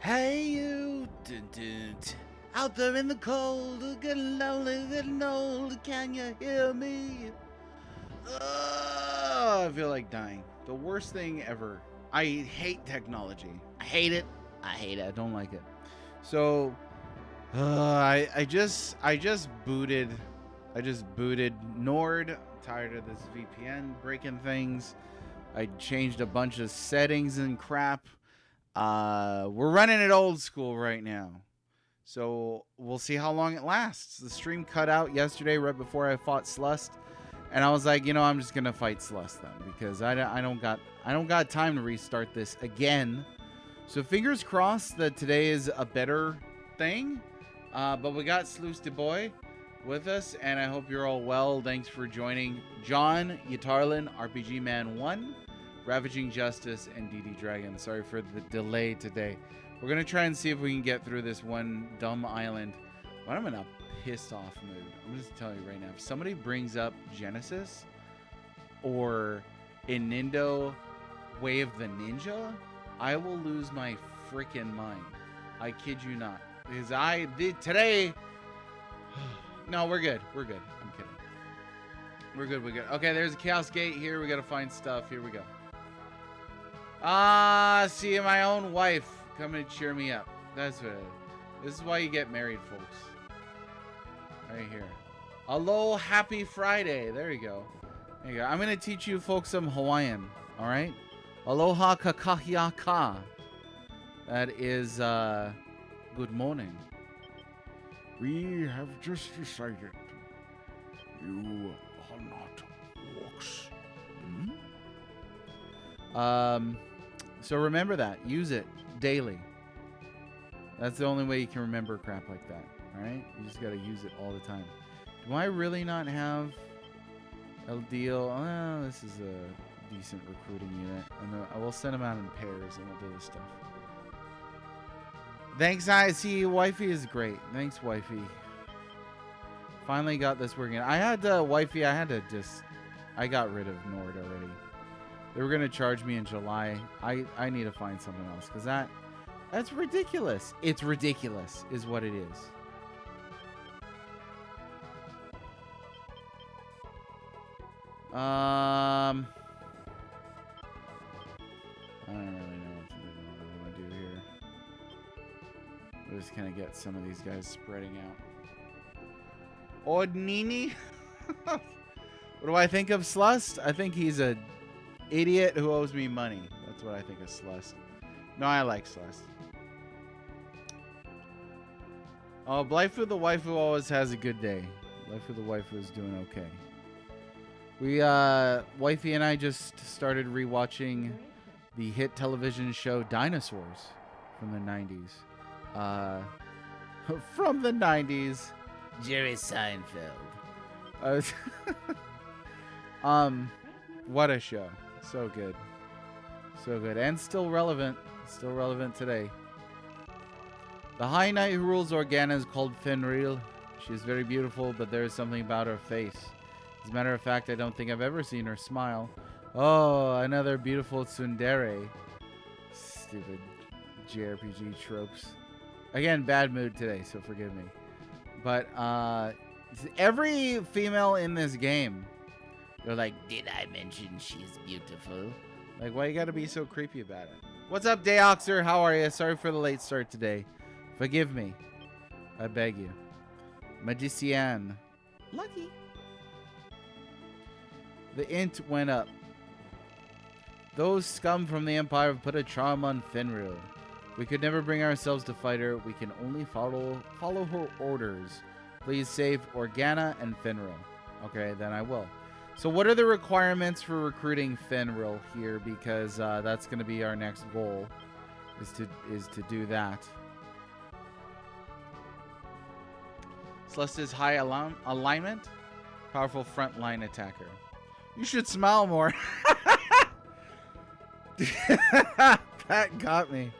Hey you, dun, dun, dun. Out there in the cold, getting lonely, getting old, can you hear me? I feel like dying. The worst thing ever. I hate technology. I hate it. I hate it. I don't like it. So, I just booted Nord. I'm tired of this VPN breaking things. I changed a bunch of settings and crap. We're running it old school right now. So we'll see how long it lasts. The stream cut out yesterday right before I fought Slust. And I was like, you know, I'm just gonna fight Slust then because I don't got time to restart this again. So fingers crossed that today is a better thing. But we got Sluice de Boy with us, and I hope you're all well. Thanks for joining John, Yatarlin, RPG Man 1, Ravaging Justice, and DD Dragon. Sorry for the delay today. We're gonna try and see if we can get through this one dumb island. But I'm in a pissed off mood. I'm just telling you right now. If somebody brings up Genesis or Inindo Way of the Ninja, I will lose my freaking mind. I kid you not. Because today. No, we're good. We're good. I'm kidding. We're good. We're good. Okay, there's a Chaos Gate here. We gotta find stuff. Here we go. See my own wife coming to cheer me up. That's what it is. This is why you get married, folks. Right here. Alo, happy Friday. There you go. There you go. I'm gonna teach you folks some Hawaiian. All right. Aloha kakahiaka. That is good morning. We have just decided you are not orcs. So remember that. Use it daily. That's the only way you can remember crap like that. Alright? You just gotta use it all the time. Do I really not have a deal? Oh, this is a decent recruiting unit. And I will send them out in pairs and we'll do this stuff. Thanks, I see. Wifey is great. Thanks, Wifey. Finally got this working. I had Wifey. I got rid of Nord already. They were gonna charge me in July. I need to find something else because that's ridiculous. It's ridiculous, is what it is. I don't really know what to do here. We're just gonna get some of these guys spreading out. Ordnini? What do I think of Slust? I think he's a idiot who owes me money. That's what I think of Slust. No, I like Slust. Oh, Blythe the waifu always has a good day. Blythe the waifu is doing okay. Wifey and I just started rewatching the hit television show Dinosaurs from the 90s. From the 90s. Jerry Seinfeld. What a show. So good. So good. And still relevant. Still relevant today. The High Knight who rules Organa is called Fenrir. She is very beautiful, but there is something about her face. As a matter of fact, I don't think I've ever seen her smile. Oh, another beautiful tsundere. Stupid JRPG tropes. Again, bad mood today, so forgive me. But every female in this game, they're like, did I mention she's beautiful? Like, why you gotta be so creepy about it? What's up, Dayoxer? How are you? Sorry for the late start today. Forgive me. I beg you. Magician. Lucky. The int went up. Those scum from the Empire have put a charm on Fenrir. We could never bring ourselves to fight her. We can only follow her orders. Please save Organa and Fenrir. Okay, then I will. So what are the requirements for recruiting Fenrir here? Because that's going to be our next goal, is to do that. Celeste's high alignment, powerful frontline attacker. You should smile more. That got me.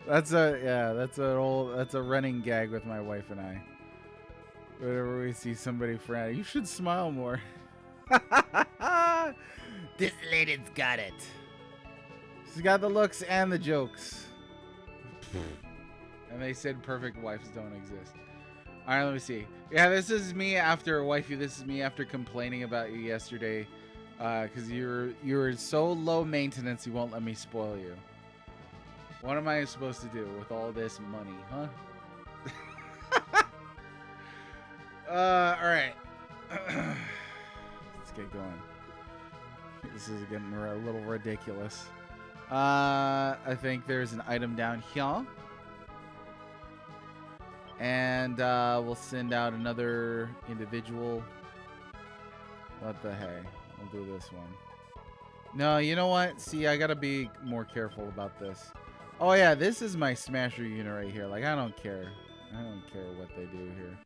That's a running gag with my wife and I. Whenever we see somebody frantic, you should smile more. This lady's got it. She's got the looks and the jokes. And they said perfect wives don't exist. All right, let me see. Yeah, this is me after wifey. This is me after complaining about you yesterday, because you're so low maintenance. You won't let me spoil you. What am I supposed to do with all this money, huh? All right. Let's get going. This is getting a little ridiculous. I think there's an item down here. And we'll send out another individual. What the heck? We'll do this one. No, you know what? See, I gotta be more careful about this. Oh yeah, this is my smasher unit right here. Like, I don't care. I don't care what they do here.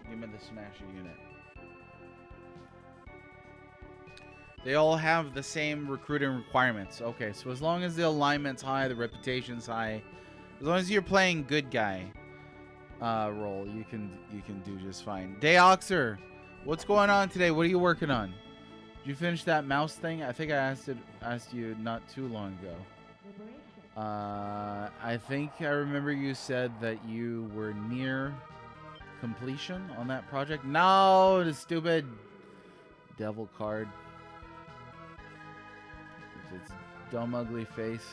Give me the smasher unit. They all have the same recruiting requirements. Okay, so as long as the alignment's high, the reputation's high, as long as you're playing good guy role, you can do just fine. Dayoxer, what's going on today? What are you working on? Did you finish that mouse thing? I think I asked you not too long ago. I think I remember you said that you were near completion on that project. No, the stupid devil card. With its dumb, ugly face.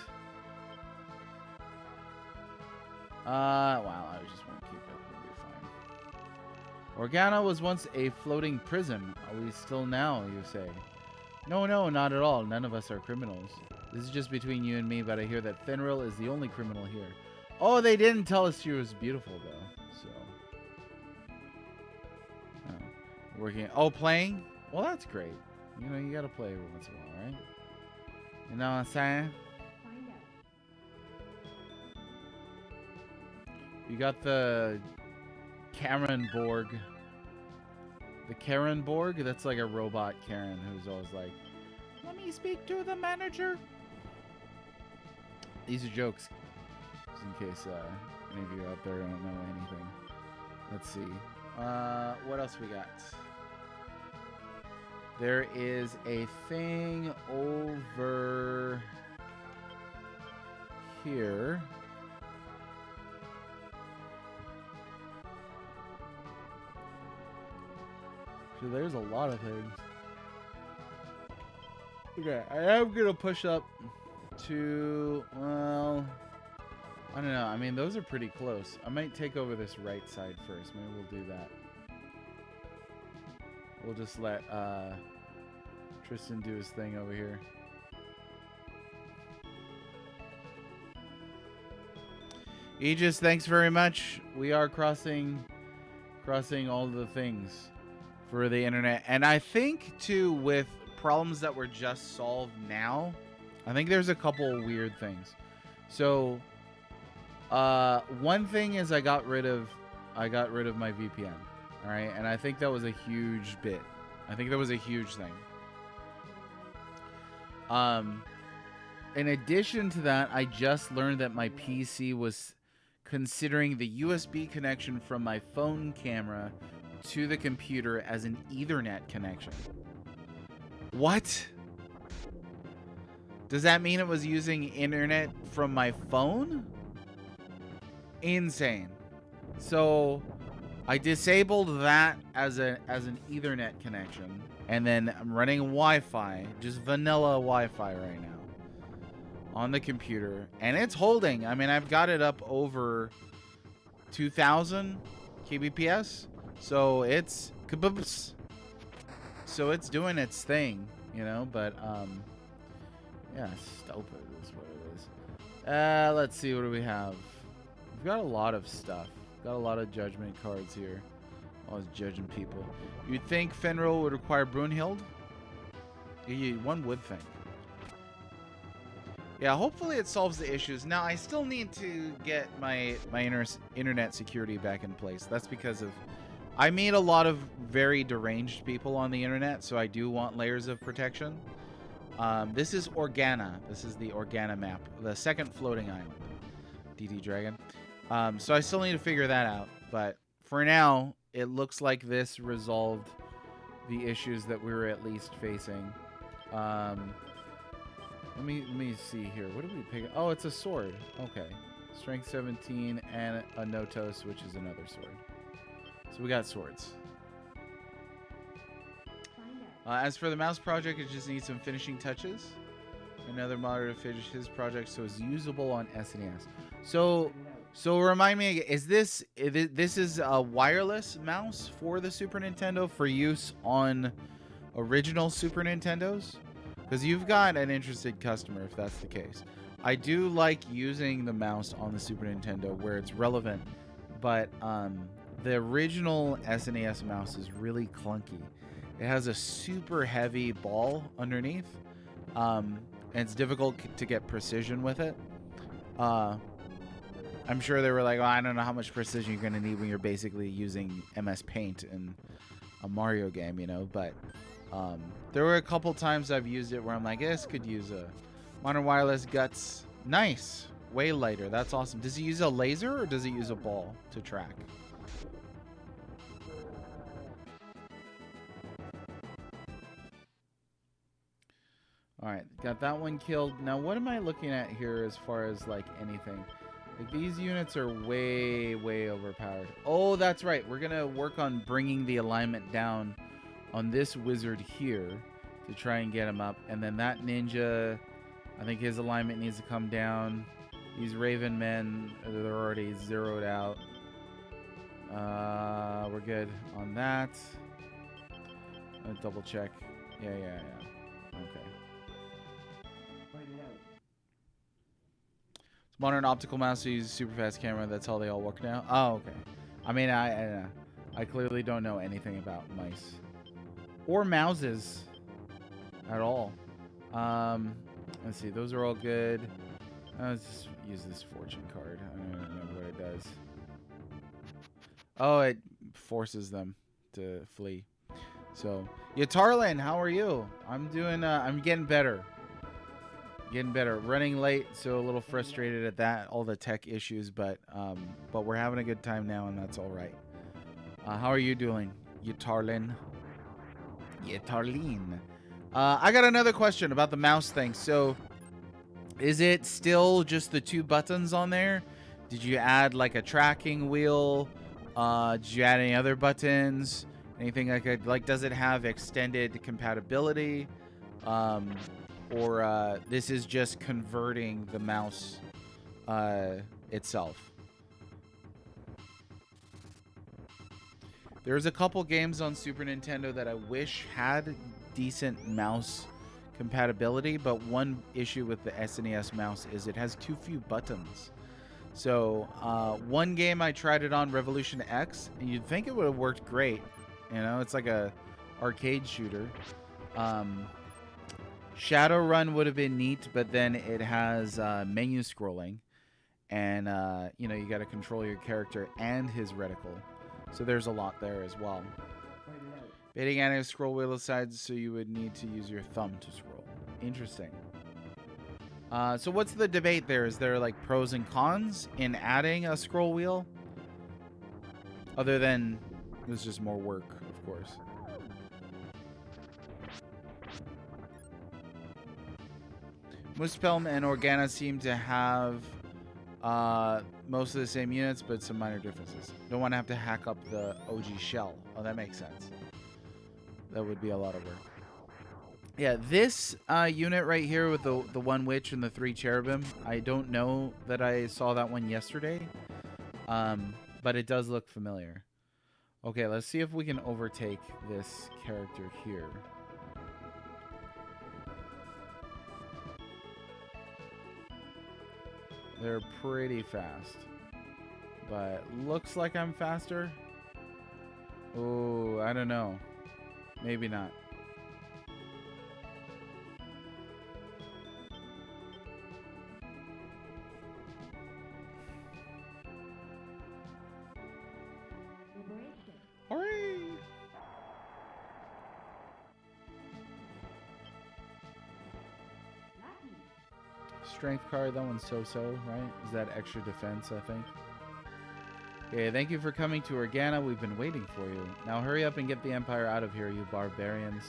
Wow, I just won't keep it. We'll be fine. Organa was once a floating prison. Are we still now, you say? No, not at all. None of us are criminals. This is just between you and me, but I hear that Fenrir is the only criminal here. Oh, they didn't tell us she was beautiful, though. So. Oh. Working. Oh, playing? Well, that's great. You know, you gotta play every once in a while, right? You know what I'm saying? You got the Karen Borg. The Karen Borg? That's like a robot Karen who's always like, let me speak to the manager. These are jokes, just in case any of you out there don't know anything. Let's see. What else we got? There is a thing over here. So there's a lot of things. Okay, I am going to push up to, well, I don't know. I mean, those are pretty close. I might take over this right side first. Maybe we'll do that. We'll just let Tristan do his thing over here. Aegis, thanks very much. We are crossing all the things for the internet. And I think, too, with problems that were just solved now, I think there's a couple weird things. So, one thing is I got rid of my VPN. All right, and I think that was a huge bit. I think that was a huge thing. In addition to that, I just learned that my PC was considering the USB connection from my phone camera to the computer as an Ethernet connection. What? Does that mean it was using internet from my phone? Insane. So I disabled that as an Ethernet connection, and then I'm running Wi-Fi, just vanilla Wi-Fi right now on the computer, and it's holding. I mean, I've got it up over 2,000 kbps, so it's kaboops. So it's doing its thing, you know. But yeah, stupid is what it is. Let's see, what do we have? We've got a lot of stuff. Got a lot of judgment cards here. Always judging people. You'd think Fenrir would require Brunhild? One would think. Yeah, hopefully it solves the issues. Now, I still need to get my internet security back in place. That's because of... I meet a lot of very deranged people on the internet, so I do want layers of protection. This is Organa. This is the Organa map. The second floating island. DD Dragon. So I still need to figure that out. But for now, it looks like this resolved the issues that we were at least facing. Let me see here. What did we pick? Oh, it's a sword. Okay. Strength 17, and a Notos, which is another sword. So we got swords. As for the mouse project, it just needs some finishing touches. Another modder to finish his project so it's usable on SNES. So remind me, is this is a wireless mouse for the Super Nintendo for use on original Super Nintendos? Because you've got an interested customer if that's the case. I do like using the mouse on the Super Nintendo where it's relevant, but the original SNES mouse is really clunky. It has a super heavy ball underneath, and it's difficult to get precision with it. I'm sure they were like, oh, I don't know how much precision you're going to need when you're basically using MS Paint in a Mario game, you know, but there were a couple times I've used it where I'm like, this could use a Modern Wireless Guts. Nice. Way lighter. That's awesome. Does it use a laser or does it use a ball to track? All right, got that one killed. Now, what am I looking at here as far as like anything? Like these units are way, way overpowered. Oh, that's right. We're gonna work on bringing the alignment down on this wizard here to try and get him up. And then that ninja, I think his alignment needs to come down. These Raven men, they're already zeroed out. We're good on that. I'll double check. Yeah. Okay. It's modern optical mouse, so use super fast camera. That's how they all work now. Oh, okay. I mean, I clearly don't know anything about mice or mouses at all. Let's see. Those are all good. Let's just use this fortune card. I don't even remember what it does. Oh, it forces them to flee. So, Yatarlin, how are you? I'm doing. I'm getting better. Getting better. Running late, so a little frustrated at that, all the tech issues, but we're having a good time now, and that's all right. How are you doing, Yatarlin? Yatarlin. I got another question about the mouse thing. So, is it still just the 2 buttons on there? Did you add like a tracking wheel? Did you add any other buttons? Anything like that? Like, does it have extended compatibility? Or this is just converting the mouse itself. There's a couple games on Super Nintendo that I wish had decent mouse compatibility, but one issue with the SNES mouse is it has too few buttons. So one game I tried it on, Revolution X, and you'd think it would have worked great. You know, it's like a arcade shooter. Shadowrun would have been neat, but then it has menu scrolling, and you know, you got to control your character and his reticle. So there's a lot there as well. Baiting adding a scroll wheel aside, so you would need to use your thumb to scroll. Interesting. So what's the debate there? Is there like pros and cons in adding a scroll wheel? Other than it's just more work, of course. Muspelm and Organa seem to have most of the same units, but some minor differences. Don't want to have to hack up the OG shell. Oh, that makes sense. That would be a lot of work. Yeah, this unit right here with the one witch and the 3 cherubim, I don't know that I saw that one yesterday, but it does look familiar. Okay, let's see if we can overtake this character here. They're pretty fast, but looks like I'm faster. Oh, I don't know. Maybe not. Hooray! Strength card, that one's so-so, right? Is that extra defense, I think? Okay, thank you for coming to Organa. We've been waiting for you. Now hurry up and get the Empire out of here, you barbarians.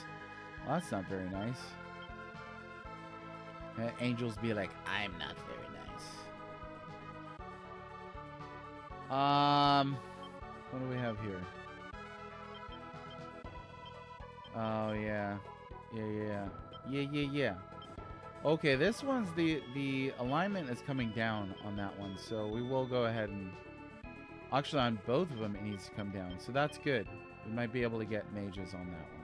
Well, that's not very nice. Angels be like, I'm not very nice. What do we have here? Oh yeah. Yeah. Okay, this one's the alignment is coming down on that one, so we will go ahead and actually on both of them it needs to come down, so that's good. We might be able to get mages on that one.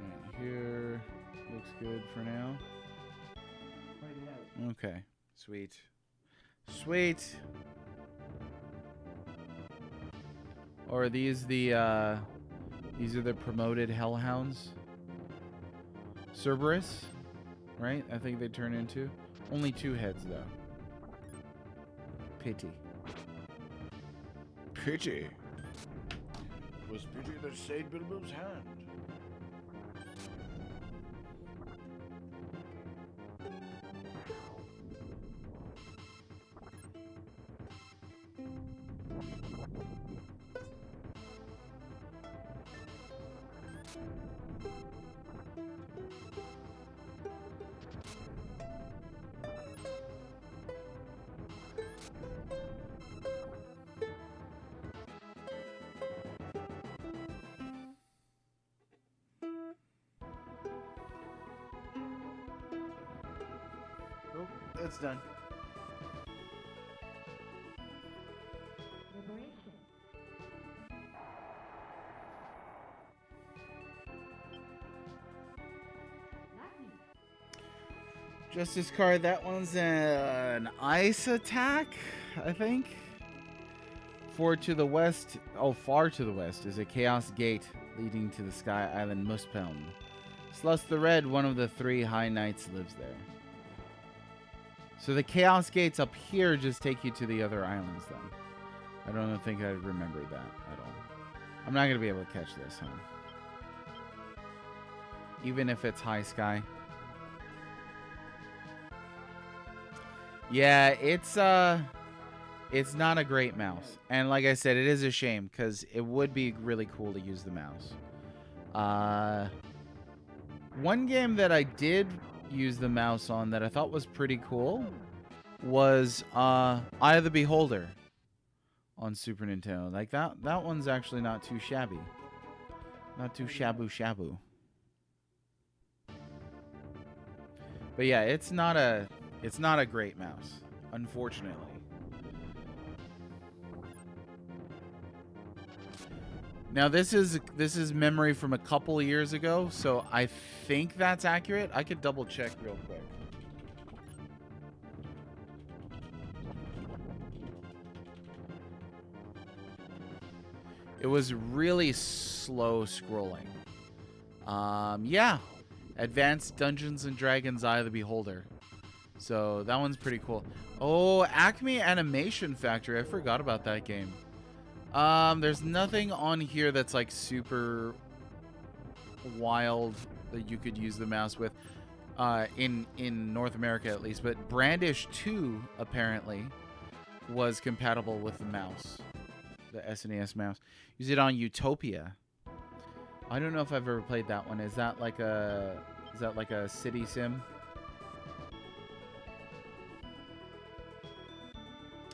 Right here looks good for now. Okay, sweet. Or are these the these are the promoted hellhounds? Cerberus, right? I think they turn into. Only 2 heads though. Pity. Pity. It was pity that stayed Bilbo's hand. Nope, it's done. Justice card, that one's an ice attack, I think. Far to the west is a chaos gate leading to the Sky Island Muspelm. Slus the Red, one of the 3 High Knights, lives there. So the chaos gates up here just take you to the other islands then. I don't think I remembered that at all. I'm not going to be able to catch this, huh? Even if it's high sky. Yeah, it's not a great mouse. And like I said, it is a shame because it would be really cool to use the mouse. One game that I did use the mouse on that I thought was pretty cool was Eye of the Beholder on Super Nintendo. Like that one's actually not too shabby. Not too shabu. But yeah, it's not a great mouse, unfortunately. Now this is memory from a couple of years ago, so I think that's accurate. I could double check real quick. It was really slow scrolling. Yeah. Advanced Dungeons and Dragons Eye of the Beholder. So that one's pretty cool. Oh, Acme Animation Factory. I forgot about that game. There's nothing on here that's like super wild that you could use the mouse with. In North America at least. But Brandish 2 apparently was compatible with the mouse. The SNES mouse. Use it on Utopia. I don't know if I've ever played that one. Is that like a city sim?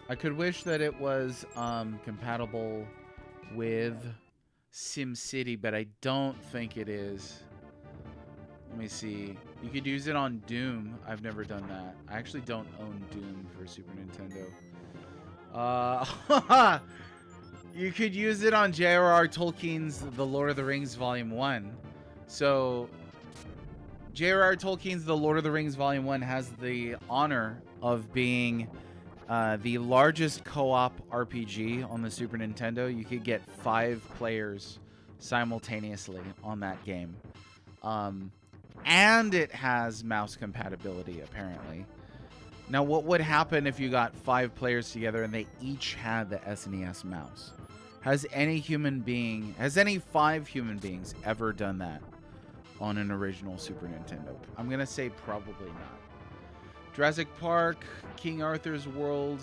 I could wish that it was compatible with SimCity, but I don't think it is. Let me see. You could use it on Doom. I've never done that. I actually don't own Doom for Super Nintendo. You could use it on J.R.R. Tolkien's The Lord of the Rings Volume 1. So, J.R.R. Tolkien's The Lord of the Rings Volume 1 has the honor of being the largest co-op RPG on the Super Nintendo. You could get 5 players simultaneously on that game. And it has mouse compatibility, apparently. Now, what would happen if you got 5 players together and they each had the SNES mouse? Has any 5 human beings ever done that on an original Super Nintendo? I'm going to say probably not. Jurassic Park, King Arthur's World.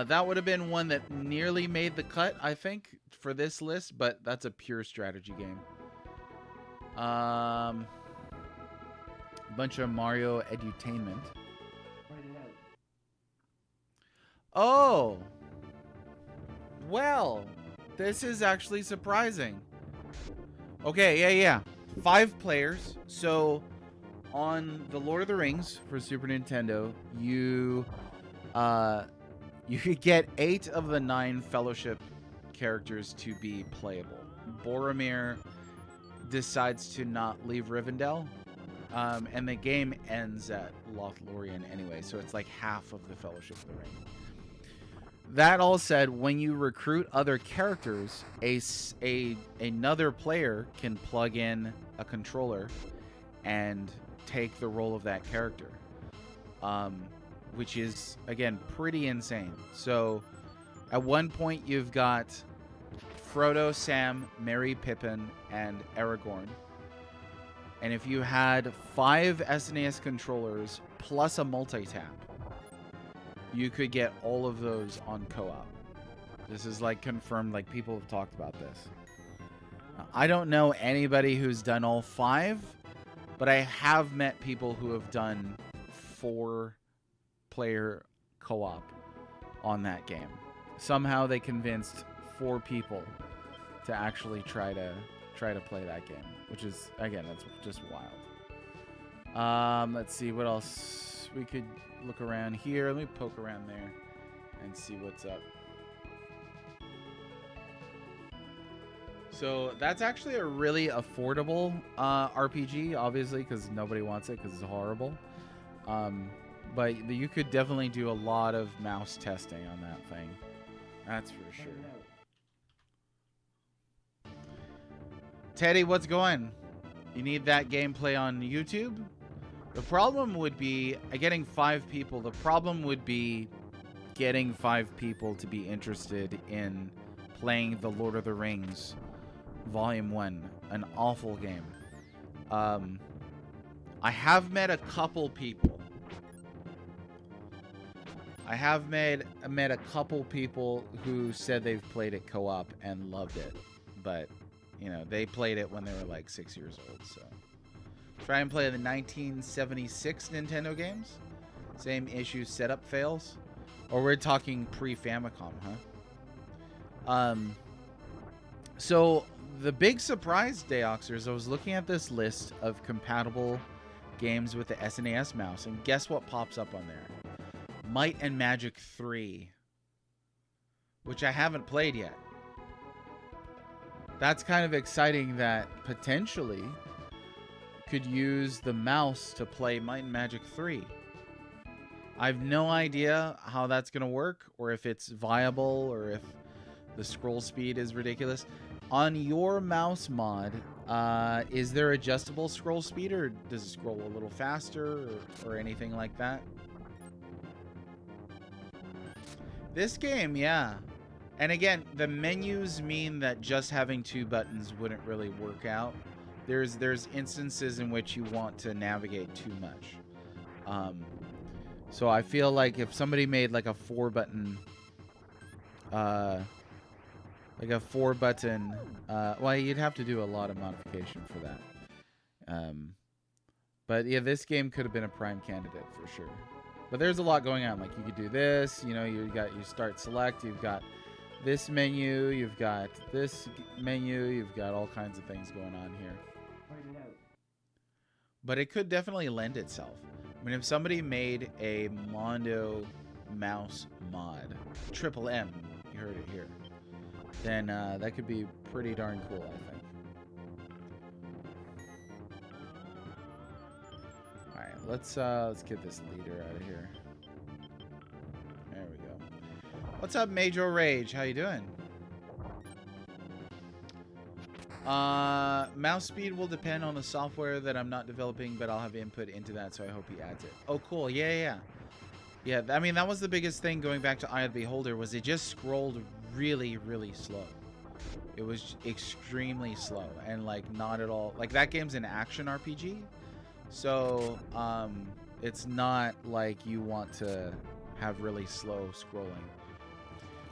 That would have been one that nearly made the cut, I think, for this list, but that's a pure strategy game. Bunch of Mario edutainment. Oh! Well, this is actually surprising. Okay, yeah. 5 players. So, on the Lord of the Rings for Super Nintendo, you could get 8 of the 9 Fellowship characters to be playable. Boromir decides to not leave Rivendell, and the game ends at Lothlorien anyway, so it's like half of the Fellowship of the Ring. That all said, when you recruit other characters, another player can plug in a controller and take the role of that character, which is, again, pretty insane. So at one point you've got Frodo, Sam, Merry, Pippin, and Aragorn. And if you had 5 SNES controllers plus a multi-tap, you could get all of those on co-op. This is like confirmed, like people have talked about this. I don't know anybody who's done all 5, but I have met people who have done 4-player co-op on that game. Somehow they convinced 4 people to actually try to play that game, which is, again, that's just wild. Let's see what else we could look around here. Let me poke around there and see what's up. So that's actually a really affordable RPG, obviously, because nobody wants it because it's horrible. But you could definitely do a lot of mouse testing on that thing. That's for sure. Teddy, what's going? You need that gameplay on YouTube? The problem would be getting 5 people. The problem would be getting 5 people to be interested in playing The Lord of the Rings Volume 1. An awful game. I have met a couple people. I have met a couple people who said they've played it co-op and loved it. But, you know, they played it when they were like 6 years old, so. Try and play the 1976 Nintendo games. Same issue, setup fails. Or we're talking pre-Famicom, huh? So the big surprise, Deoxers, I was looking at this list of compatible games with the SNES mouse, and guess what pops up on there? Might and Magic 3, which I haven't played yet. That's kind of exciting that potentially could use the mouse to play Might and Magic 3. I have no idea how that's going to work, or if it's viable, or if the scroll speed is ridiculous. On your mouse mod, is there adjustable scroll speed, or does it scroll a little faster, or anything like that? This game, yeah. And again, the menus mean that just having 2 buttons wouldn't really work out. There's instances in which you want to navigate too much. So I feel like if somebody made like a 4-button, well, you'd have to do a lot of modification for that. But yeah, this game could have been a prime candidate for sure. But there's a lot going on. Like you could do this, you know, you start select, you've got this menu, you've got this menu, you've got all kinds of things going on here. But it could definitely lend itself. I mean, if somebody made a Mondo mouse mod, triple M, you heard it here, then that could be pretty darn cool, I think. All right, let's get this leader out of here. There we go. What's up, Major Rage? How you doing? Mouse speed will depend on the software that I'm not developing, but I'll have input into that, so I hope he adds it. Oh, cool. Yeah. I mean, that was the biggest thing going back to Eye of the Beholder, was it just scrolled really, really slow. It was extremely slow, and like not at all. Like that game's an action RPG, so it's not like you want to have really slow scrolling.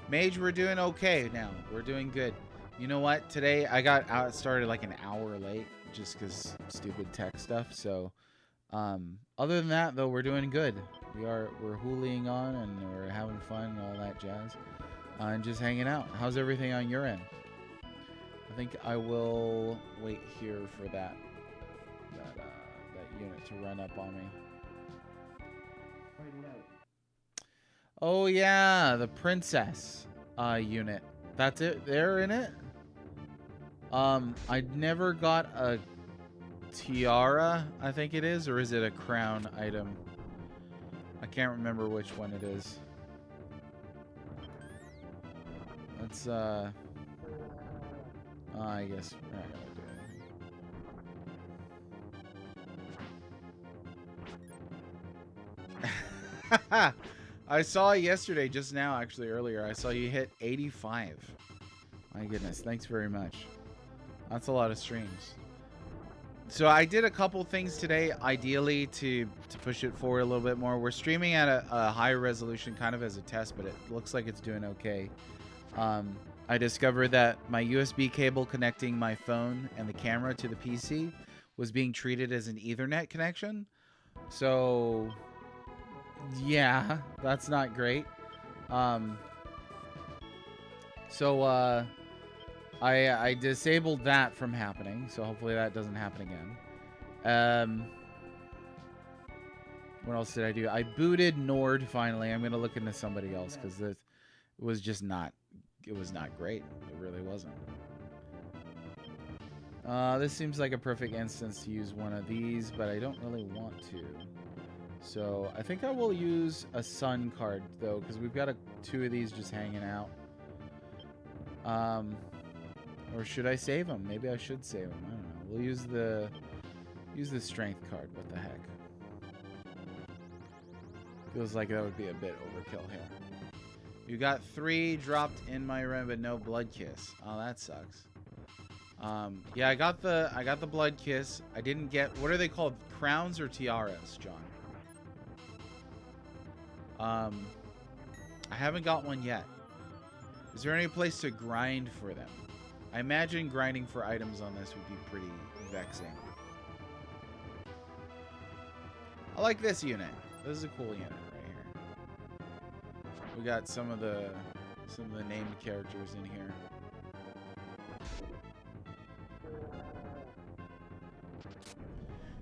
Mage, we're doing okay now. We're doing good. You know what? Today I got out started like an hour late just because stupid tech stuff. So other than that, though, we're doing good. We're hooling on and we're having fun and all that jazz. And just hanging out. How's everything on your end? I think I will wait here for that unit to run up on me. Oh yeah, the princess unit. That's it. They're in it. I never got a tiara, I think it is, or is it a crown item? I can't remember which one it is. Let's I guess we're not gonna do anything. I saw yesterday, just now, actually earlier. I saw you hit 85. My goodness, thanks very much. That's a lot of streams. So I did a couple things today, ideally to push it forward a little bit more. We're streaming at a higher resolution, kind of as a test, but it looks like it's doing okay. I discovered that my USB cable connecting my phone and the camera to the PC was being treated as an Ethernet connection. So yeah, that's not great. I disabled that from happening, so hopefully that doesn't happen again. What else did I do? I booted Nord finally. I'm gonna look into somebody else because it was just not. It was not great. It really wasn't. This seems like a perfect instance to use one of these, but I don't really want to. So I think I will use a sun card though, because we've got two of these just hanging out. Or should I save them? Maybe I should save them. I don't know. We'll use the strength card. What the heck? Feels like that would be a bit overkill here. You got 3 dropped in my room, but no blood kiss. Oh, that sucks. Yeah, I got the blood kiss. I didn't get, what are they called? Crowns or tiaras, John? I haven't got one yet. Is there any place to grind for them? I imagine grinding for items on this would be pretty vexing. I like this unit. This is a cool unit right here. We got some of the named characters in here.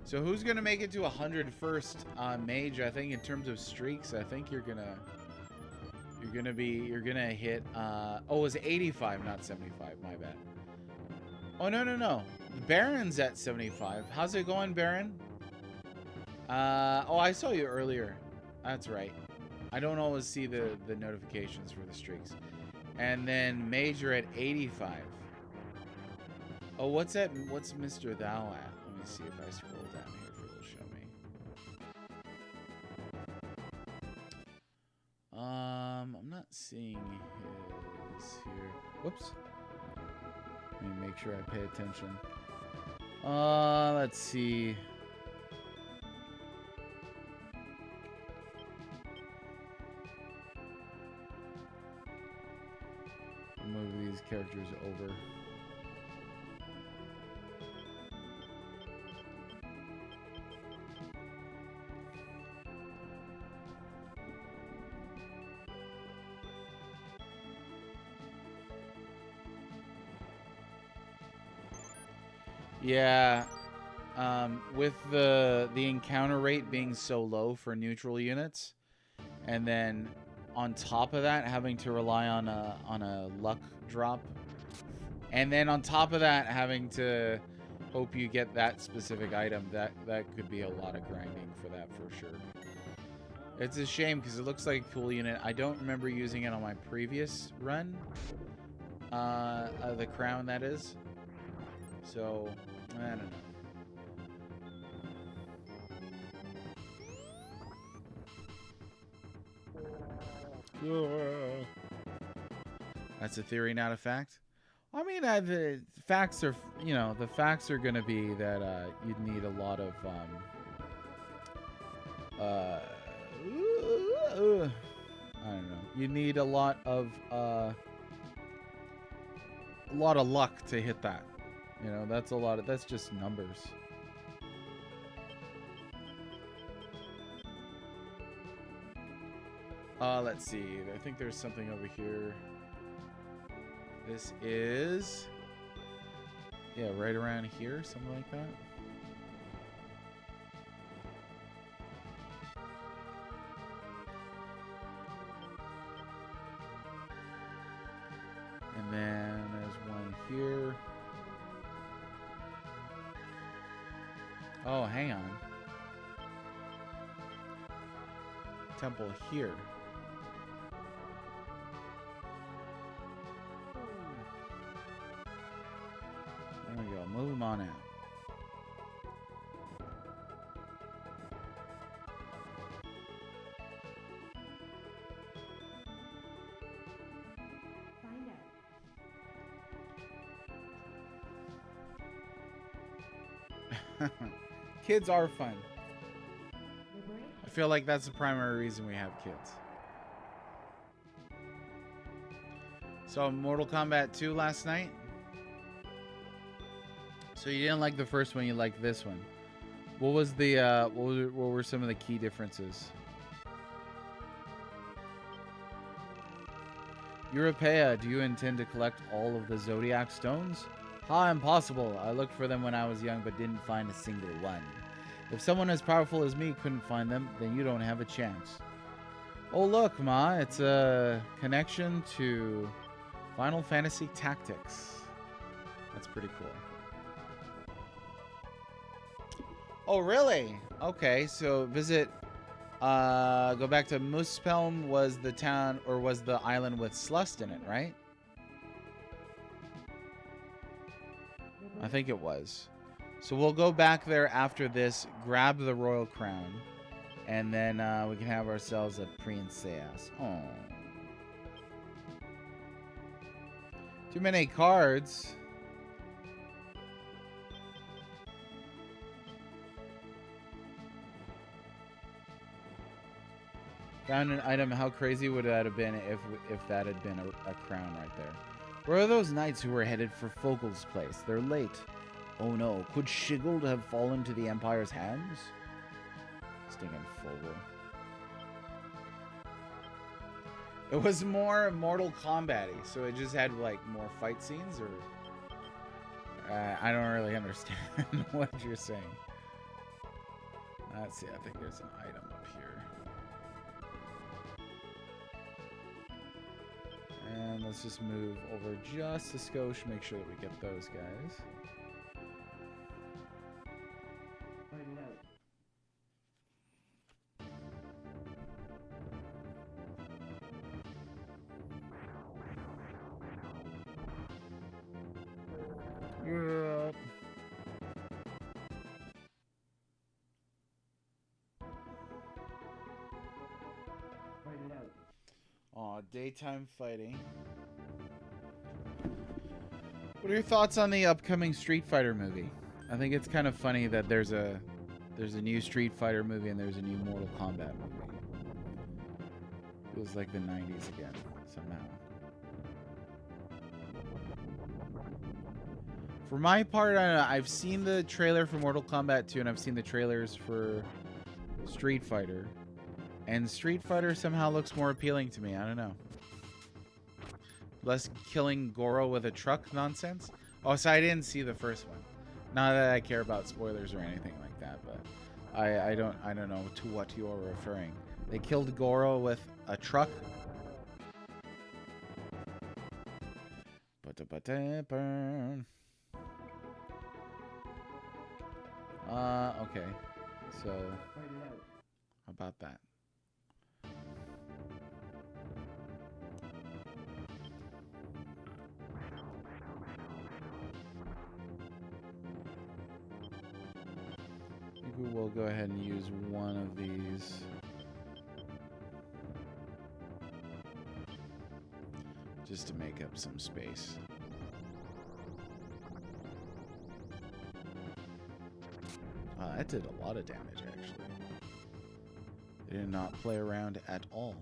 So who's gonna make it to 100 first, Mage? I think in terms of streaks, I think you're gonna hit. Oh, it's 85, not 75. My bad. Oh no. Baron's at 75. How's it going, Baron? Oh, I saw you earlier. That's right. I don't always see the notifications for the streaks. And then Major at 85. Oh, what's Mr. Thou at? Let me see if I scroll down here if it'll show me. I'm not seeing his here. Whoops. Let me make sure I pay attention. Let's see. I'll move these characters over. Yeah, with the encounter rate being so low for neutral units, and then on top of that having to rely on a luck drop, and then on top of that having to hope you get that specific item, that could be a lot of grinding for that for sure. It's a shame because it looks like a cool unit. I don't remember using it on my previous run, the crown that is. So I don't know. That's a theory, not a fact. I mean, the facts are, the facts are going to be that you'd need a lot of I don't know. You need a lot of luck to hit that. You know, that's a lot of, that's just numbers. Let's see. I think there's something over here. This is, yeah, right around here, something like that. And then there's one here. Oh, hang on. Temple here. There we go. Move them on out. Kids are fun. I feel like that's the primary reason we have kids. So Mortal Kombat 2 last night. So you didn't like the first one, you liked this one. What was the what were some of the key differences? Europea, do you intend to collect all of the Zodiac stones? Ha, impossible. I looked for them when I was young but didn't find a single one. If someone as powerful as me couldn't find them, then you don't have a chance. Oh look, Ma, it's a connection to Final Fantasy Tactics. That's pretty cool. Oh, really? Okay, so visit, go back to Muspelm was the town, or was the island with Slust in it, right? I think it was. So we'll go back there after this, grab the Royal Crown, and then we can have ourselves a princess. Oh. Too many cards. Found an item. How crazy would that have been if that had been a crown right there? Where are those knights who were headed for Fogel's place? They're late. Oh no, could Shiggold have fallen to the Empire's hands? Stinking Fogel. It was more Mortal Kombat-y, so it just had like more fight scenes, or I don't really understand what you're saying. Let's see, I think there's an item up here. And let's just move over just a skosh, make sure that we get those guys. Yep. Aw, daytime fighting. What are your thoughts on the upcoming Street Fighter movie? I think it's kind of funny that there's a new Street Fighter movie and there's a new Mortal Kombat movie. Feels like the 90s again, somehow. For my part, I've seen the trailer for Mortal Kombat 2 and I've seen the trailers for Street Fighter. And Street Fighter somehow looks more appealing to me. I don't know. Less killing Goro with a truck nonsense. Oh, so I didn't see the first one. Not that I care about spoilers or anything like that, but I don't know to what you're referring. They killed Goro with a truck. Okay. So how about that? I think we'll go ahead and use one of these. Just to make up some space. That did a lot of damage, actually. It did not play around at all.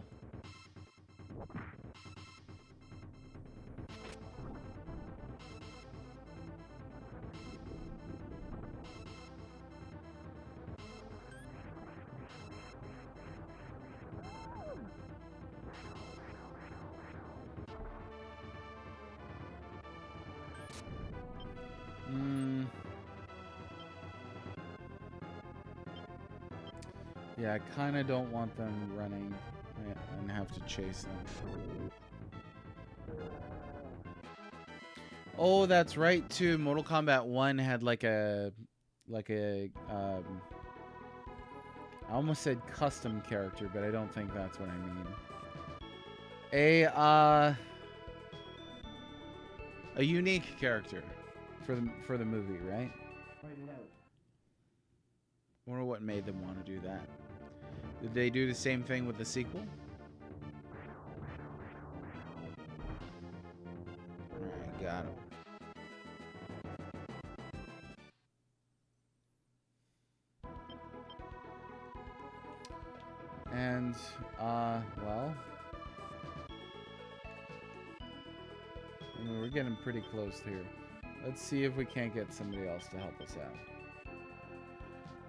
Yeah, I kind of don't want them running and have to chase them. Oh, that's right too. Mortal Kombat 1 had like a I almost said custom character, but I don't think that's what I mean. A unique character for the movie, right? I wonder what made them want to do that. Did they do the same thing with the sequel? Alright, got him. And, well, I mean, we're getting pretty close here. Let's see if we can't get somebody else to help us out.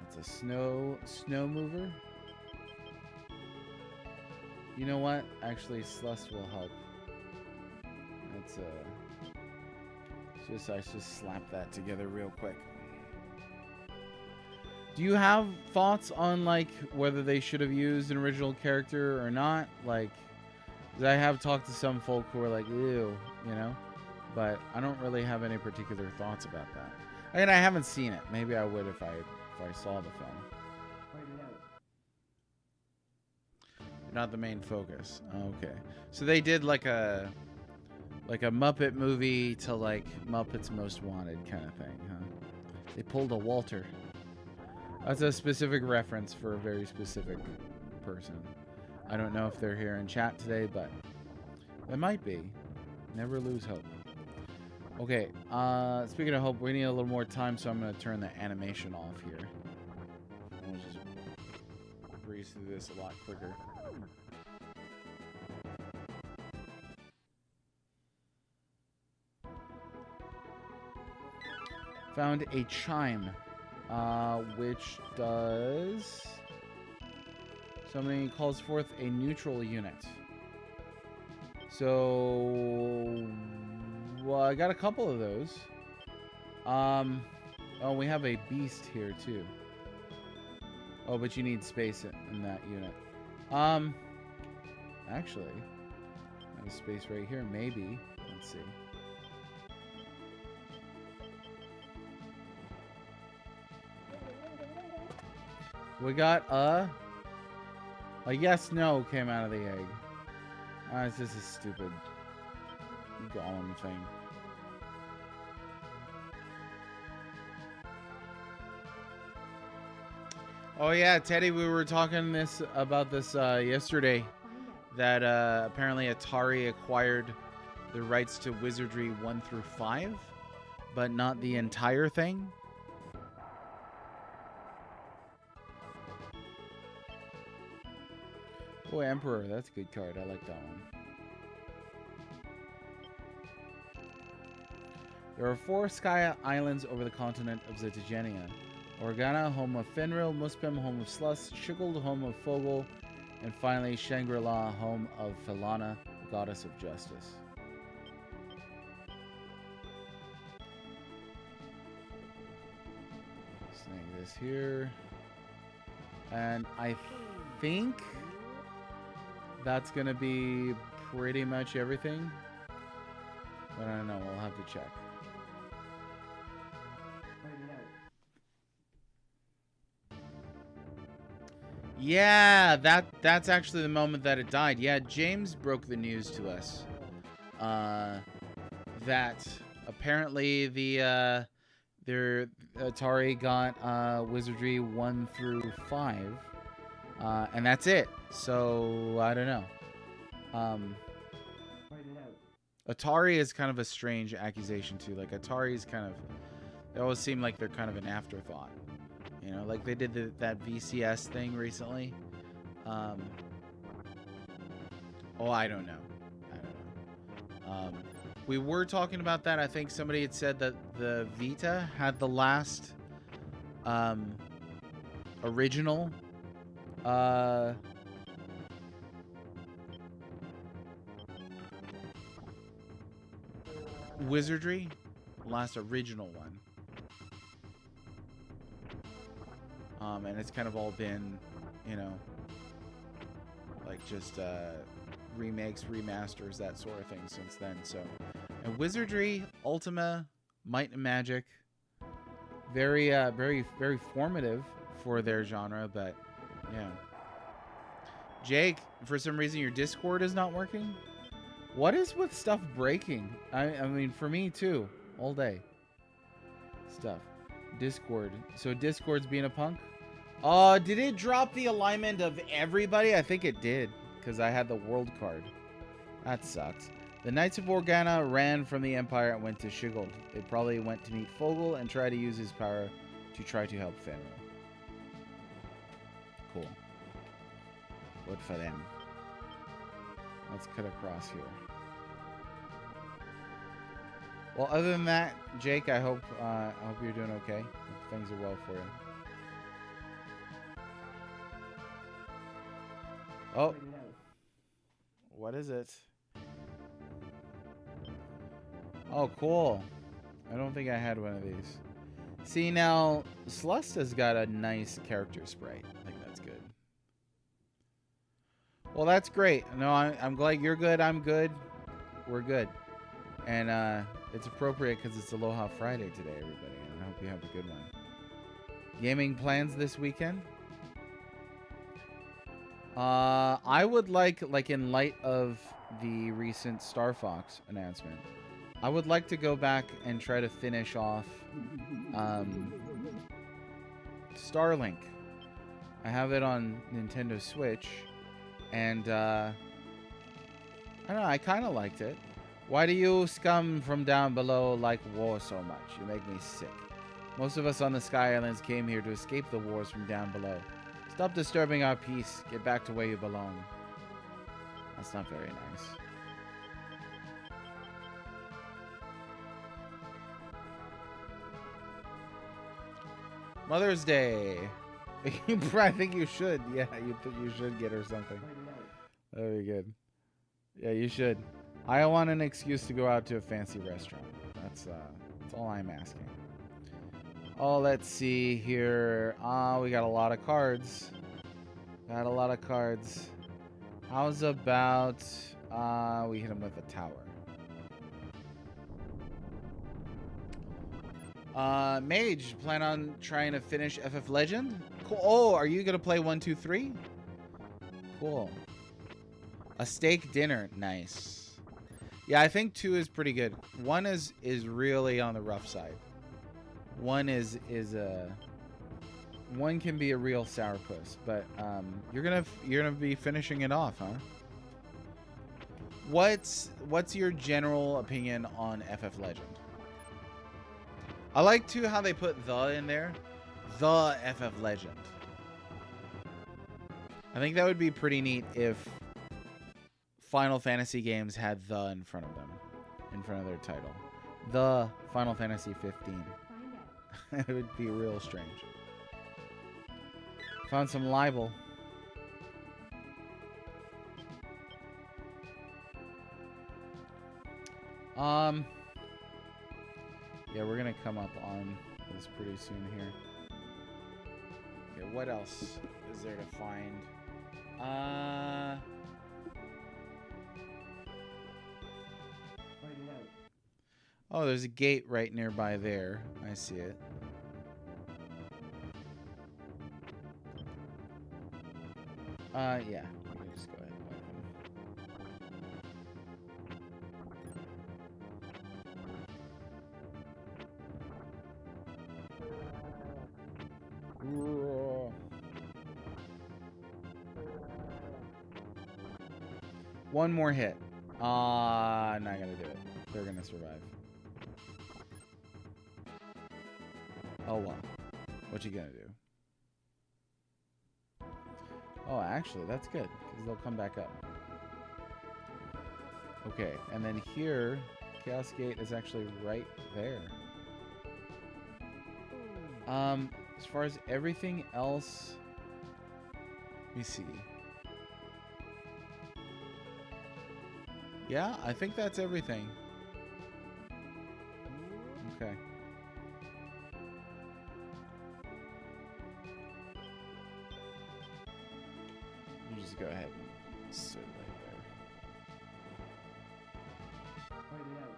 It's a snow mover. You know what? Actually, Celeste will help. That's I just slap that together real quick. Do you have thoughts on like whether they should have used an original character or not? Like, 'cause I have talked to some folk who are like, ew, you know, but I don't really have any particular thoughts about that. And I haven't seen it. Maybe I would if I saw the film. Not the main focus. Okay, so they did like a Muppet movie to like Muppets Most Wanted kind of thing, huh? They pulled a Walter. That's a specific reference for a very specific person. I don't know if they're here in chat today, but they might be. Never lose hope. Okay, speaking of hope, we need a little more time, so I'm going to turn the animation off here. We'll just breeze through this a lot quicker. Found a chime. Which does something, calls forth a neutral unit. So, well, I got a couple of those. Oh, we have a beast here too. Oh, but you need space in that unit. Actually, I have space right here. Maybe. Let's see. We got a yes, no came out of the egg. It's just a stupid golem thing. Oh yeah, Teddy, we were talking about this yesterday. That apparently Atari acquired the rights to Wizardry 1 through 5, but not the entire thing. Oh, Emperor, that's a good card. I like that one. There are 4 sky islands over the continent of Zetagenia. Organa, home of Fenrir, Muspem, home of Slus, Shigald, home of Fogel, and finally Shangri-La, home of Felana, goddess of justice. Snag this here. And I think that's going to be pretty much everything. But I don't know. We'll have to check. Yeah, that's actually the moment that it died. Yeah, James broke the news to us. That apparently their Atari got Wizardry 1 through 5. And that's it. So, I don't know. Atari is kind of a strange accusation, too. Like, Atari's kind of... They always seem like they're kind of an afterthought. You know, like they did that VCS thing recently. Oh, I don't know. We were talking about that. I think somebody had said that the Vita had the last original Wizardry, last original one. And it's kind of all been, you know, like just remakes, remasters, that sort of thing since then. So, and Wizardry, Ultima, Might and Magic, very, very formative for their genre. But yeah, Jake, for some reason your Discord is not working. What is with stuff breaking? I mean, for me too, all day. Stuff. Discord. So Discord's being a punk. Did it drop the alignment of everybody? I think it did, because I had the world card. That sucks. The Knights of Organa ran from the Empire and went to Shiggold. They probably went to meet Fogel and try to use his power to try to help Fenrir. Cool. Good for them. Let's cut across here. Well, other than that, Jake, I hope you're doing okay. Hope things are well for you. Oh, what is it? Oh, cool. I don't think I had one of these. See, now, Slust has got a nice character sprite. I think that's good. Well, that's great. No, I'm glad you're good. I'm good. We're good. And it's appropriate because it's Aloha Friday today, everybody. And I hope you have a good one. Gaming plans this weekend? I would like in light of the recent Star Fox announcement, I would like to go back and try to finish off Starlink. I have it on Nintendo Switch, and I don't know, I kind of liked it. Why do you scum from down below like war so much? You make me sick. Most of us on the Sky Islands came here to escape the wars from down below. Stop disturbing our peace. Get back to where you belong. That's not very nice. Mother's Day. I think you should. Yeah, you should get her something. Very good. Yeah, you should. I want an excuse to go out to a fancy restaurant. That's all I'm asking. Oh, let's see here. We got a lot of cards. Got a lot of cards. How's about we hit him with a tower? Mage, plan on trying to finish FF Legend? Cool. Oh, are you gonna play 1, 2, 3? Cool. A steak dinner, nice. Yeah, I think 2 is pretty good. 1 is really on the rough side. 1 is one can be a real sourpuss, but you're gonna be finishing it off, huh? What's your general opinion on FF Legend? I like too how they put the in there, the FF Legend. I think that would be pretty neat if Final Fantasy games had the in front of them, in front of their title. The Final Fantasy 15. It would be real strange. Found some libel. Yeah, we're gonna come up on this pretty soon here. Okay, what else is there to find? Oh, there's a gate right nearby there. I see it. Yeah. You can just go ahead and welcome. One more hit. Not gonna do it. They're gonna survive. Oh well. What you gonna do? Oh, actually, that's good, because they'll come back up. Okay, and then here, Chaos Gate is actually right there. As far as everything else, let me see. Yeah, I think that's everything. Okay. We'll just go ahead and sit right there. Fight it out.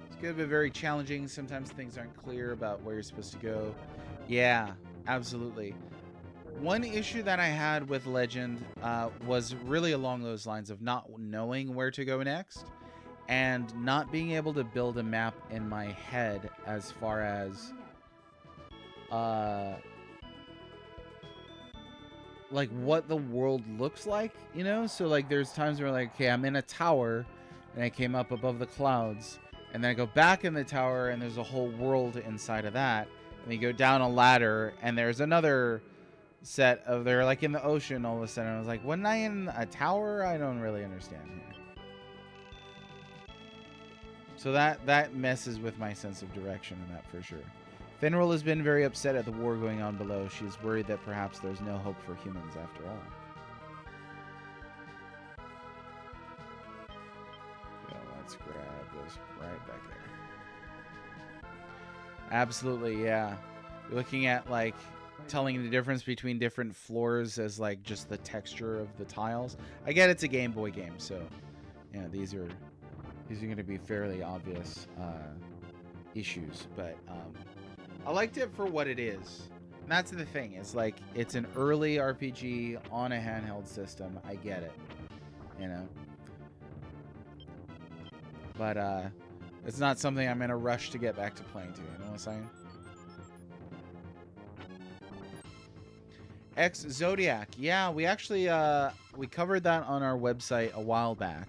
It's good, but very challenging. Sometimes things aren't clear about where you're supposed to go. Yeah, absolutely. One issue that I had with Legend was really along those lines of not knowing where to go next and not being able to build a map in my head as far as like what the world looks like, you know? So like there's times where like, okay, I'm in a tower and I came up above the clouds, and then I go back in the tower and there's a whole world inside of that, and you go down a ladder and there's another set of, they're like in the ocean all of a sudden. I was like, wasn't I in a tower? I don't really understand here. So that messes with my sense of direction in that for sure. Finral has been very upset at the war going on below. She's worried that perhaps there's no hope for humans after all. Yeah, let's grab this right back there. Absolutely, yeah. You're looking at like telling the difference between different floors as like just the texture of the tiles. I get it's a Game Boy game, so yeah, these are going to be fairly obvious issues, but I liked it for what it is. And that's the thing. It's like it's an early RPG on a handheld system. I get it, you know. But it's not something I'm in a rush to get back to playing to. You know what I'm saying? X Zodiac. Yeah, we actually we covered that on our website a while back.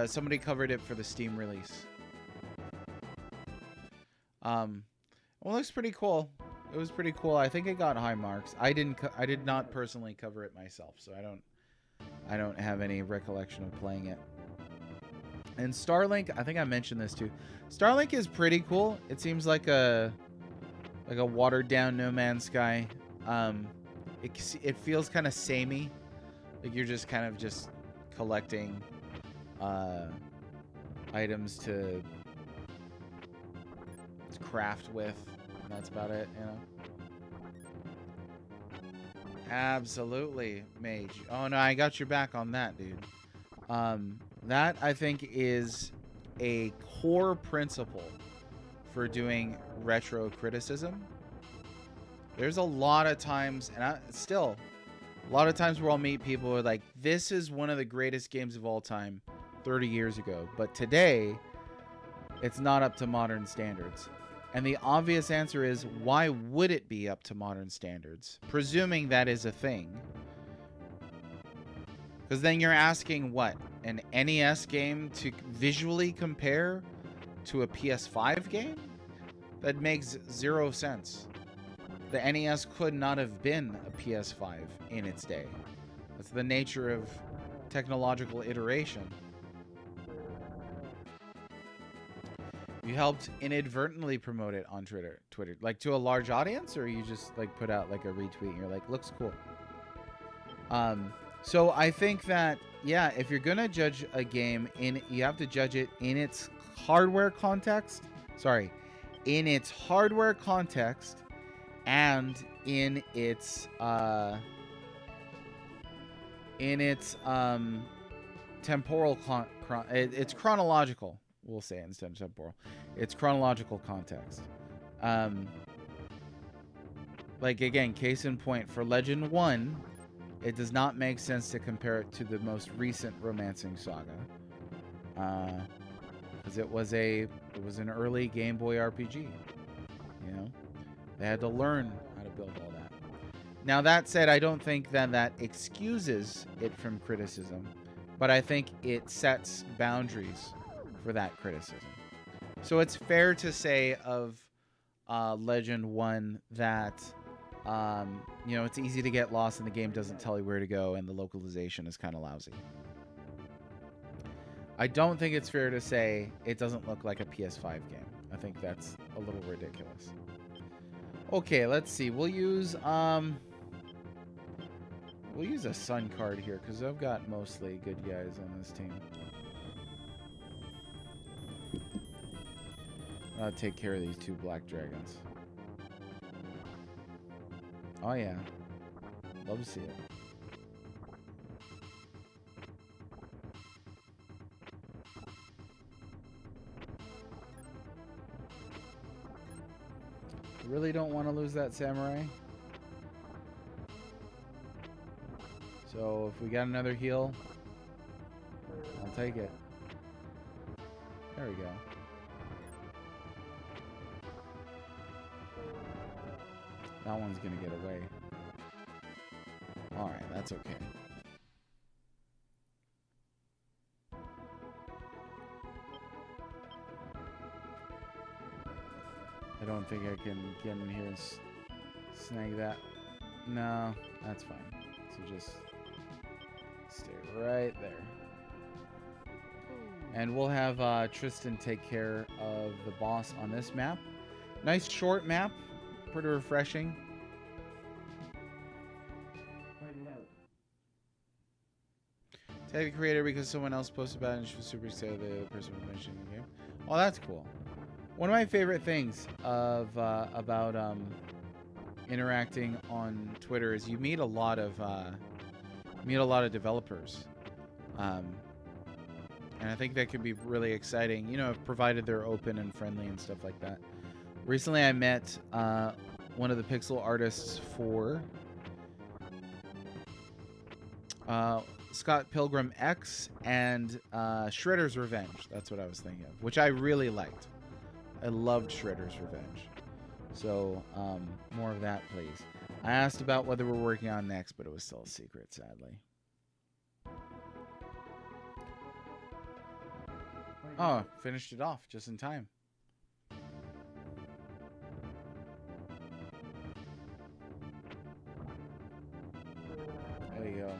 Somebody covered it for the Steam release. Well, it looks pretty cool. It was pretty cool. I think it got high marks. I did not personally cover it myself, so I don't have any recollection of playing it. And Starlink, I think I mentioned this too. Starlink is pretty cool. It seems like a watered down No Man's Sky. It feels kind of samey. Like you're just kind of just collecting items to craft with, and that's about it, you know. Absolutely, Mage. Oh no, I got your back on that, dude. That I think is a core principle for doing retro criticism. There's a lot of times, and a lot of times where I'll meet people who are like, this is one of the greatest games of all time 30 years ago, but today it's not up to modern standards. And the obvious answer is, why would it be up to modern standards? Presuming that is a thing. Because then you're asking what? An NES game to visually compare to a PS5 game? That makes zero sense. The NES could not have been a PS5 in its day. That's the nature of technological iteration. You helped inadvertently promote it on Twitter, like to a large audience, or you just like put out like a retweet and you're like, looks cool. So I think that, yeah, if you're gonna judge a game you have to judge it in its hardware context. Sorry, in its hardware context and in its temporal it's chronological. We'll say it instead of temporal. It's chronological context. Like, again, case in point, for Legend 1, it does not make sense to compare it to the most recent Romancing Saga. Because it was an early Game Boy RPG. You know? They had to learn how to build all that. Now, that said, I don't think that excuses it from criticism, but I think it sets boundaries for that criticism. So it's fair to say of Legend 1 that you know, it's easy to get lost and the game doesn't tell you where to go and the localization is kind of lousy. I don't think it's fair to say it doesn't look like a PS5 game. I think that's a little ridiculous. Okay, let's see. We'll use We'll use a sun card here because I've got mostly good guys on this team. I'll take care of these 2 black dragons. Oh yeah. Love to see it. Really don't want to lose that samurai. So if we got another heal, I'll take it. There we go. That one's gonna get away. Alright, that's okay. I don't think I can get in here and snag that. No, that's fine. So just stay right there. And we'll have Tristan take care of the boss on this map. Nice short map. Pretty refreshing. Tag the creator because someone else posted about it and she was super excited the person was mentioning the game. Oh, that's cool. One of my favorite things of about interacting on Twitter is you meet a lot of developers, and I think that can be really exciting. You know, provided they're open and friendly and stuff like that. Recently, I met one of the pixel artists for Scott Pilgrim X and Shredder's Revenge. That's what I was thinking of, which I really liked. I loved Shredder's Revenge. So, more of that, please. I asked about whether we're working on next, but it was still a secret, sadly. Oh, finished it off just in time. There you go.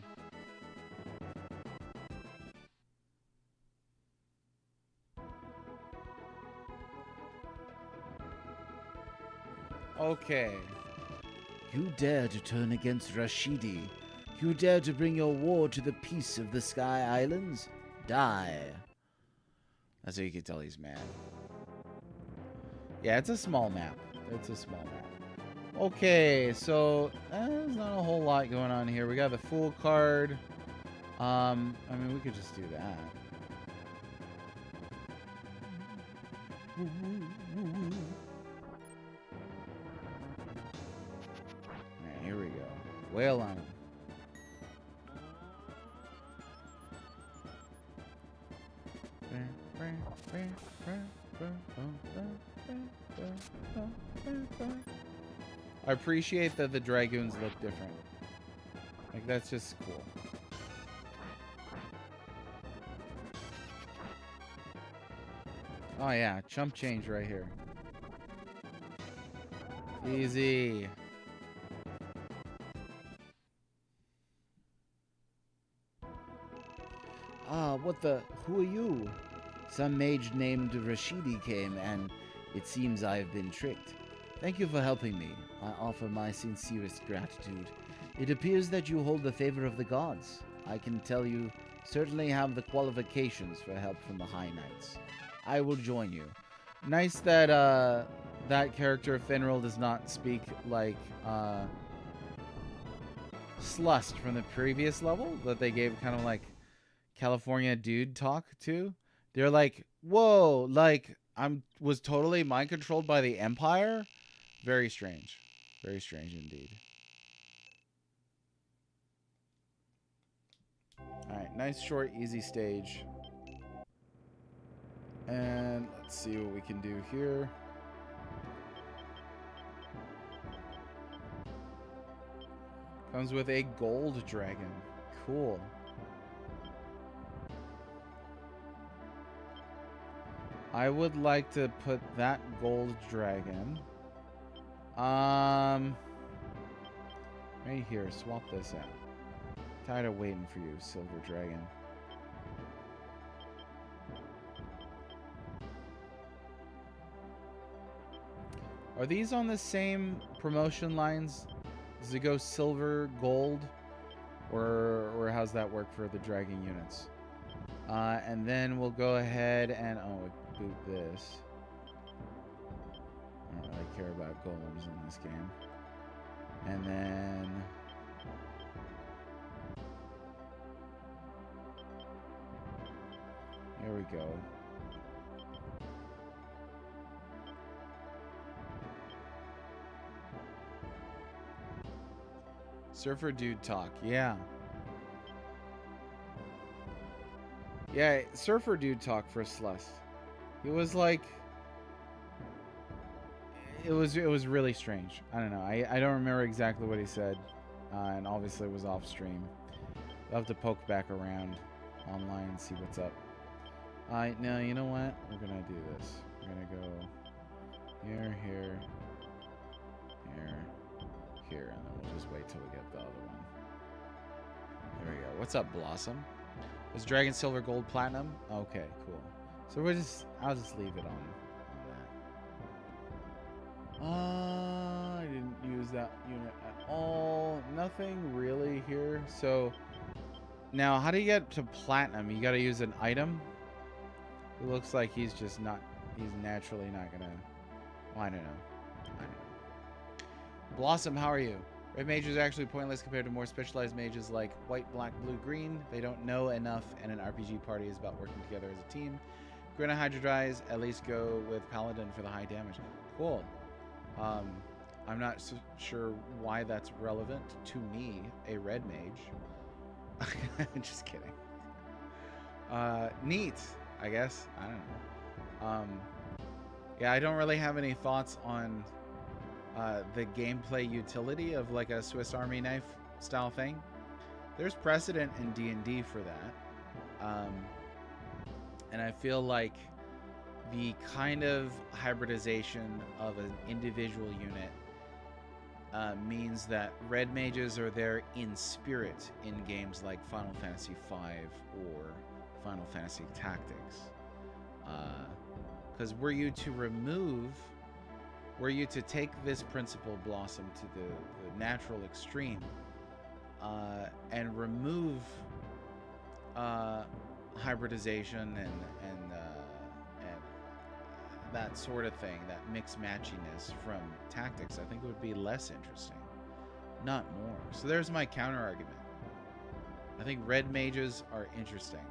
Okay. You dare to turn against Rashidi. You dare to bring your war to the peace of the Sky Islands? Die. That's how you can tell he's mad. Yeah, it's a small map. It's a small map. Okay, so there's not a whole lot going on here. We got the Fool card. I mean, we could just do that. Alright, here we go. Wail on him. I appreciate that the Dragoons look different. Like, that's just cool. Oh yeah, chump change right here. Easy. Ah, what the? Who are you? Some mage named Rashidi came, and it seems I have been tricked. Thank you for helping me. I offer my sincerest gratitude. It appears that you hold the favor of the gods. I can tell you certainly have the qualifications for help from the High Knights. I will join you. Nice that that character Finral does not speak like Slust from the previous level that they gave kind of like California dude talk to. They're like, whoa, like was totally mind controlled by the Empire. Very strange. Very strange indeed. Alright, nice short easy stage. And let's see what we can do here. Comes with a gold dragon. Cool. I would like to put that gold dragon right here. Swap this out. Tired of waiting for you, silver dragon. Are these on the same promotion lines? Does it go silver, gold? Or how's that work for the dragon units? And then we'll go ahead and boot this. I don't really care about golems in this game. And then here we go. Surfer dude talk. Yeah. Yeah, surfer dude talk for Slust. He was like, it was really strange. I don't know. I don't remember exactly what he said, and obviously it was off stream. I'll have to poke back around online and see what's up. Now you know what? We're gonna do this. We're gonna go here, here, here, and then we'll just wait till we get the other one. There we go. What's up, Blossom? Was Dragon Silver Gold Platinum? Okay, cool. So I'll just leave it on that. I didn't use that unit at all. Nothing really here. So now how do you get to platinum? You gotta use an item. It looks like he's naturally not gonna, well, I don't know. Blossom, how are you? Red mages are actually pointless compared to more specialized mages like white, black, blue, green. They don't know enough, and an RPG party is about working together as a team. Gonna hydrodrize, at least go with Paladin for the high damage. Cool. I'm not sure why that's relevant to me, a red mage. Just kidding. Neat, I guess. I don't know. Yeah, I don't really have any thoughts on the gameplay utility of like a Swiss Army knife style thing. There's precedent in D&D for that. And I feel like the kind of hybridization of an individual unit means that red mages are there in spirit in games like Final Fantasy V or Final Fantasy Tactics. Because were you to take this principle, Blossom, to the natural extreme and remove hybridization and that sort of thing, that mix matchiness from tactics, I think it would be less interesting, not more. So there's my counter argument. I think red mages are interesting.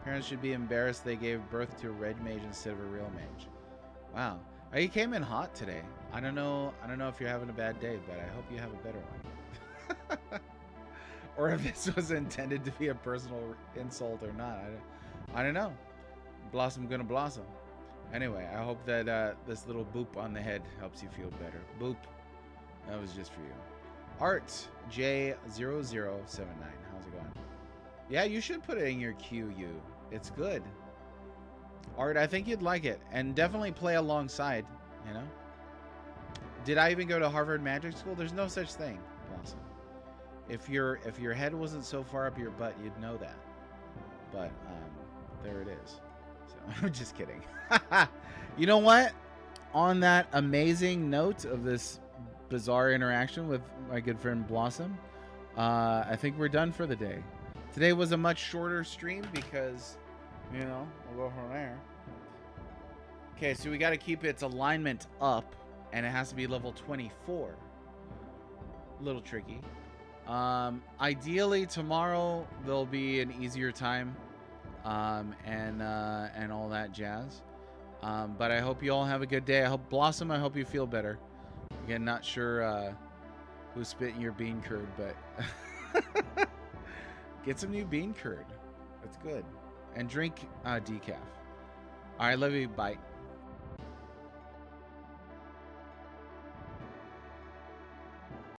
Parents should be embarrassed they gave birth to a red mage instead of a real mage. Wow. You came in hot today. I don't know if you're having a bad day, but I hope you have a better one. Or if this was intended to be a personal insult or not. I don't know. Blossom gonna blossom. Anyway, I hope that this little boop on the head helps you feel better. Boop. That was just for you. Art J0079. How's it going? Yeah, you should put it in your queue. It's good. Art, I think you'd like it, and definitely play alongside, you know? Did I even go to Harvard Magic School? There's no such thing, Blossom. If your head wasn't so far up your butt, you'd know that. But there it is. So I'm just kidding. You know what? On that amazing note of this bizarre interaction with my good friend Blossom, I think we're done for the day. Today was a much shorter stream because, you know, we'll go from there. Okay, so we got to keep its alignment up, and it has to be level 24. A little tricky. Ideally, tomorrow there'll be an easier time, and all that jazz. But I hope you all have a good day. I hope Blossom, I hope you feel better. Again, not sure who spit in your bean curd, but get some new bean curd. That's good. And drink decaf. All right, love you. Bye.